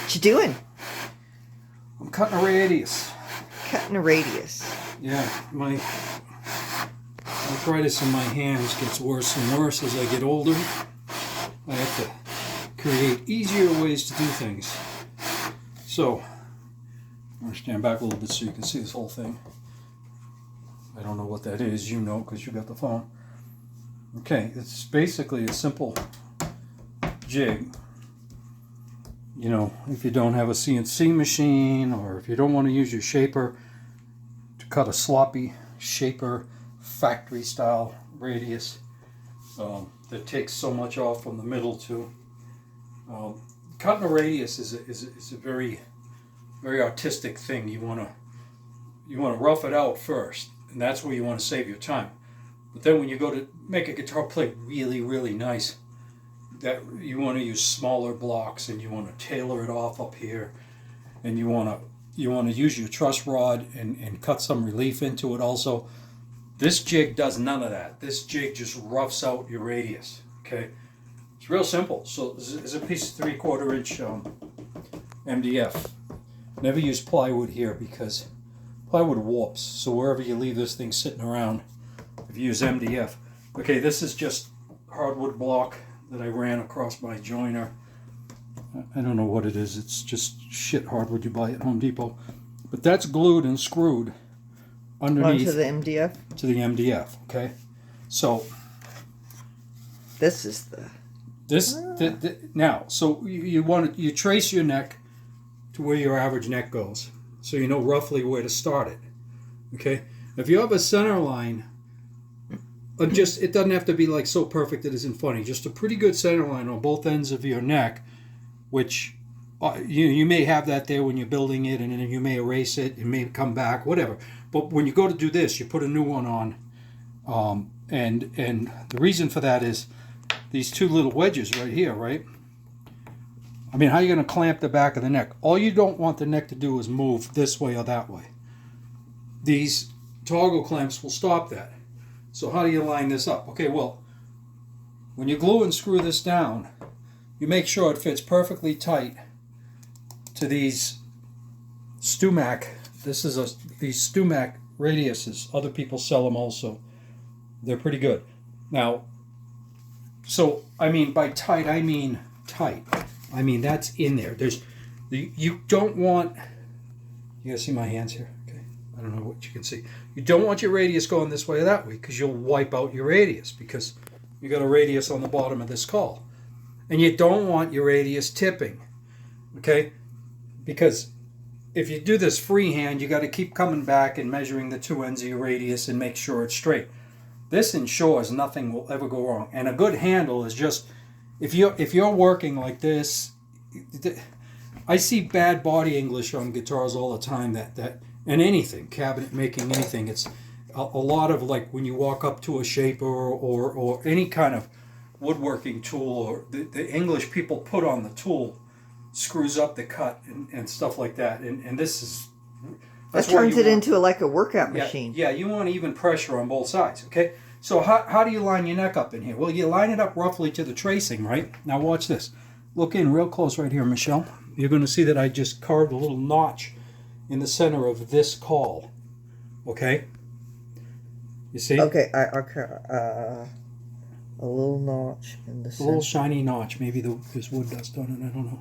What you doing? I'm cutting a radius. Cutting a radius. Yeah, my arthritis in my hands gets worse and worse as I get older. I have to create easier ways to do things. So, I'm going to stand back a little bit so you can see this whole thing. I don't know what that is, you know, because you got the phone. Okay, it's basically a simple jig. You know, if you don't have a CNC machine, or if you don't want to use your shaper to cut a sloppy shaper factory style radius that takes so much off from the middle too. Cutting a radius is a very artistic thing. You want to rough it out first, and that's where you want to save your time. But then when you go to make a guitar plate really nice, that you want to use smaller blocks, and you want to tailor it off up here, and you want to use your truss rod and cut some relief into it also. This jig does none of that. This jig just roughs out your radius. Okay, it's real simple. So this is a piece of 3/4 inch MDF. Never use plywood here because plywood warps. So wherever you leave this thing sitting around, if you use MDF. Okay, this is just hardwood block that I ran across my joiner. I don't know what it is. It's just shit hardwood you buy at Home Depot. But that's glued and screwed underneath onto the MDF. To the MDF. Okay, so this is now. So you trace your neck to where your average neck goes, so you know roughly where to start it. Okay, if you have a center line. It doesn't have to be like so perfect it isn't funny. Just a pretty good center line on both ends of your neck, which you may have that there when you're building it, and then you may erase it, it may come back, whatever. But when you go to do this, you put a new one on, and the reason for that is these two little wedges right here, right? I mean, how are you going to clamp the back of the neck? All you don't want the neck to do is move this way or that way. These toggle clamps will stop that. So how do you line this up? Okay, well, when you glue and screw this down, you make sure it fits perfectly tight to these Stumac. These Stumac radiuses. Other people sell them also. They're pretty good. Now, so I mean by tight, I mean tight. I mean that's in there. You don't want. You guys see my hands here? I don't know what you can see. You don't want your radius going this way or that way because you'll wipe out your radius because you got a radius on the bottom of this call. And you don't want your radius tipping, okay? Because if you do this freehand, you got to keep coming back and measuring the two ends of your radius and make sure it's straight. This ensures nothing will ever go wrong. And a good handle is just, if you're working like this, I see bad body English on guitars all the time and anything, cabinet making, anything. It's a lot of like when you walk up to a shaper or any kind of woodworking tool, or the English people put on the tool screws up the cut and stuff like that. And this is... That turns it into like a workout machine. Yeah, you want even pressure on both sides, okay? So how do you line your neck up in here? Well, you line it up roughly to the tracing, right? Now watch this. Look in real close right here, Michelle. You're going to see that I just carved a little notch in the center of this call, okay? You see? Okay, a little notch in the center. A little shiny notch. Maybe there's wood dust on it. I don't know.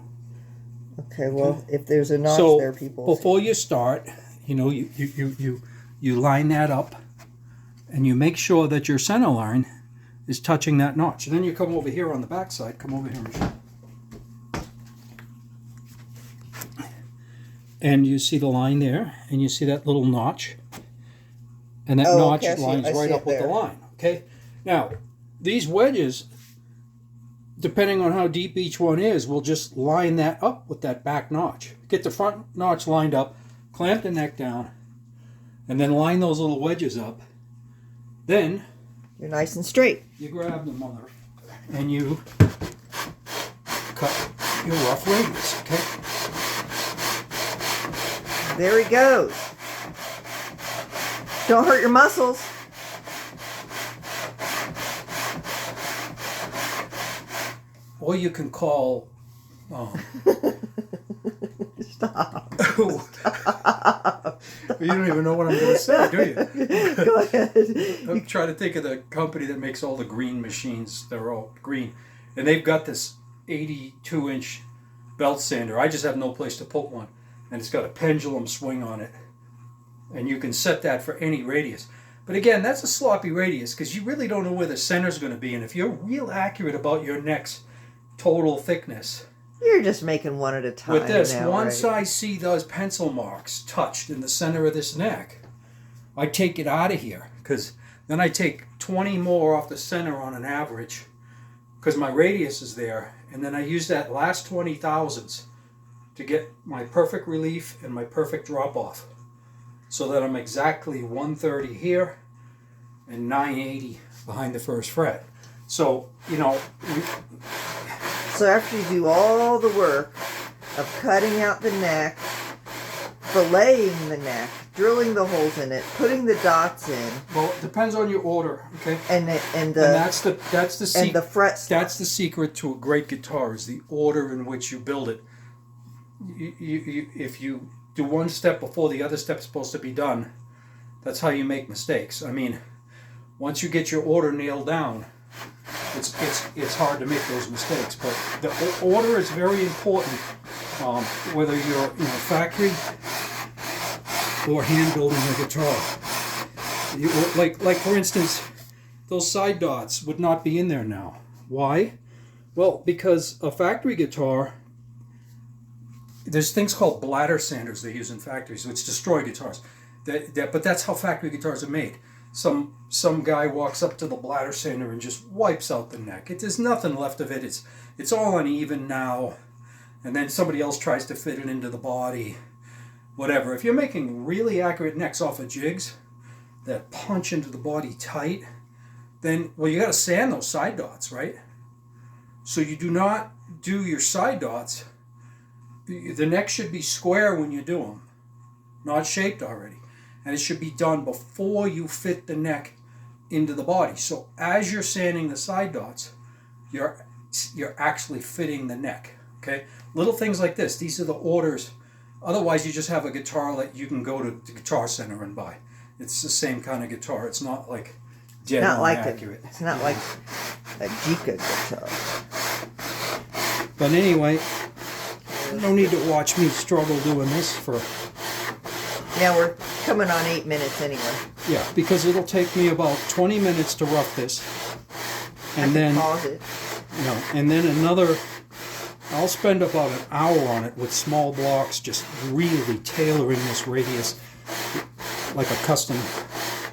Okay, well, if there's a notch there, people. Before you start, you know, you line that up, and you make sure that your center line is touching that notch. And then you come over here on the back side. Come over here, Michelle. And you see the line there, and you see that little notch, and that notch lines right up with the line. Okay. Now, these wedges, depending on how deep each one is, will just line that up with that back notch. Get the front notch lined up, clamp the neck down, and then line those little wedges up. Then you're nice and straight. You grab the mother, and you cut your rough radius. Okay. There he goes. Don't hurt your muscles. Or you can call Stop. Stop. You don't even know what I'm going to say, do you? Go ahead. I'm trying to think of the company that makes all the green machines. They're all green. And they've got this 82-inch belt sander. I just have no place to put one. And it's got a pendulum swing on it. And you can set that for any radius. But again, that's a sloppy radius because you really don't know where the center's going to be. And if you're real accurate about your neck's total thickness, you're just making one at a time. with this, now, once right? I see those pencil marks touched in the center of this neck, I take it out of here because then I take 20 more off the center on an average because my radius is there. And then I use that last 20 thousandths to get my perfect relief and my perfect drop off, so that I'm exactly 130 here and 980 behind the first fret. So, you know. So after you do all the work of cutting out the neck, filleting the neck, drilling the holes in it, putting the dots in. Well, it depends on your order, okay? And that's the and the frets. That's the secret to a great guitar, is the order in which you build it. If you do one step before the other step is supposed to be done, that's how you make mistakes. I mean, once you get your order nailed down, it's hard to make those mistakes. But the order is very important, whether you're factory or hand building a guitar. Like for instance, those side dots would not be in there now. Why? Well, because a factory guitar, there's things called bladder sanders they use in factories, which destroy guitars. But that's how factory guitars are made. Some guy walks up to the bladder sander and just wipes out the neck. There's nothing left of it. It's all uneven now. And then somebody else tries to fit it into the body. Whatever. If you're making really accurate necks off of jigs that punch into the body tight, then, well, you got to sand those side dots, right? So you do not do your side dots. The neck should be square when you do them, not shaped already. And it should be done before you fit the neck into the body. So as you're sanding the side dots, you're actually fitting the neck, okay? Little things like this. These are the orders. Otherwise, you just have a guitar that you can go to the Guitar Center and buy. It's the same kind of guitar. It's not like dead on accurate. It's not like a Jika guitar. But anyway, you don't need to watch me struggle doing this for... Now we're coming on 8 minutes anyway. Yeah, because it'll take me about 20 minutes to rough this. And then pause it. And then I'll spend about an hour on it with small blocks, just really tailoring this radius like a custom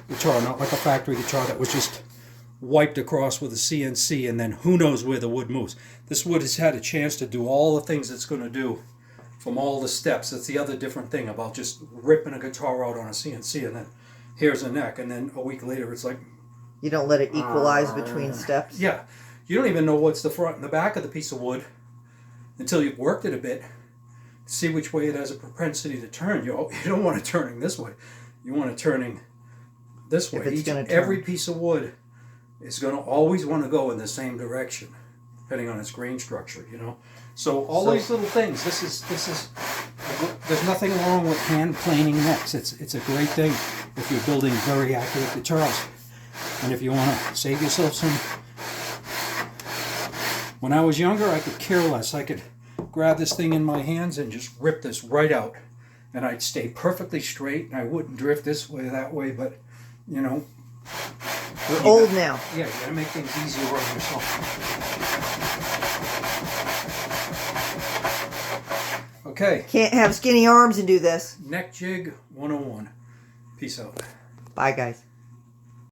guitar, not like a factory guitar that was just wiped across with a CNC and then who knows where the wood moves. This wood has had a chance to do all the things it's going to do from all the steps. That's the other different thing about just ripping a guitar out on a CNC and then here's a neck, and then a week later it's like... You don't let it equalize between steps? Yeah. You don't even know what's the front and the back of the piece of wood until you've worked it a bit. See which way it has a propensity to turn. You don't want it turning this way. You want it turning this way. Every piece of wood is going to always want to go in the same direction, depending on its grain structure, So these little things, this is there's nothing wrong with hand planing necks. It's a great thing if you're building very accurate guitars. And if you want to save yourself some... When I was younger, I could care less. I could grab this thing in my hands and just rip this right out. And I'd stay perfectly straight, and I wouldn't drift this way or that way, but, You're old now. Yeah, you gotta make things easier on yourself. Okay. Can't have skinny arms and do this. Neck Jig 101. Peace out. Bye, guys.